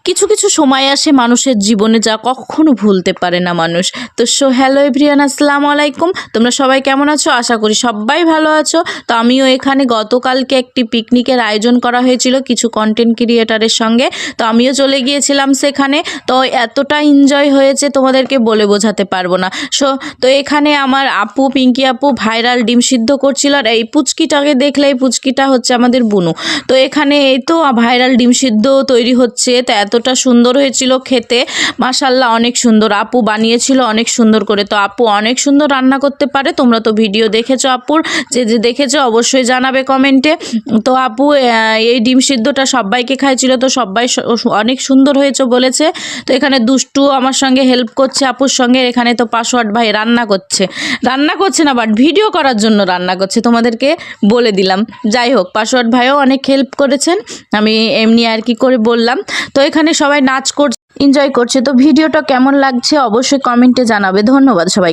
কিছু কিছু সময় আসে মানুষের জীবনে যা কখনো ভুলতে পারে না মানুষ। তো হ্যালো এভরিওয়ান, আসসালামু আলাইকুম। তোমরা সবাই কেমন আছো? আশা করি সবাই ভালো আছো। তো আমিও এখানে গতকালকে একটি পিকনিকের আয়োজন করা হয়েছিল কিছু কন্টেন্ট ক্রিয়েটারের সঙ্গে। তো আমিও চলে গিয়েছিলাম সেখানে। তো এতটা এনজয় হয়েছে তোমাদেরকে বলে বোঝাতে পারবো না। তো এখানে আমার আপু, পিঙ্কি আপু ভাইরাল ডিম সিদ্ধ করছিল। আর এই পুচকিটাকে দেখলে, এই পুচকিটা হচ্ছে আমাদের বুনু। তো এখানে এই তো ভাইরাল ডিম সিদ্ধ তৈরি হচ্ছে। তো এতটা সুন্দর হয়েছিল খেতে, মাশাল্লাহ অনেক সুন্দর। আপু বানিয়েছিল অনেক সুন্দর করে। তো আপু অনেক সুন্দর রান্না করতে পারে। তোমরা তো ভিডিও দেখেছো আপুর, যে দেখেছো অবশ্যই জানাবে কমেন্টে। তো আপু এই ডিম সিদ্ধটা সবাইকে খাইছিল। তো সবাই অনেক সুন্দর হয়েছে বলেছে। তো এখানে দুষ্টু আমার সঙ্গে হেল্প করছে আপুর সঙ্গে। এখানে তো পাসওয়ার্ড ভাই রান্না করছে না, বাট ভিডিও করার জন্য রান্না করছে, তোমাদেরকে বলে দিলাম। যাই হোক, পাসওয়ার্ড ভাইও অনেক হেল্প করেছেন, আমি এমনি আর কি করে বললাম। তো এখানে সবাই নাচ করছে, এনজয় করছে। তো ভিডিওটা কেমন লাগছে অবশ্যই কমেন্টে জানাবে। ধন্যবাদ সবাই।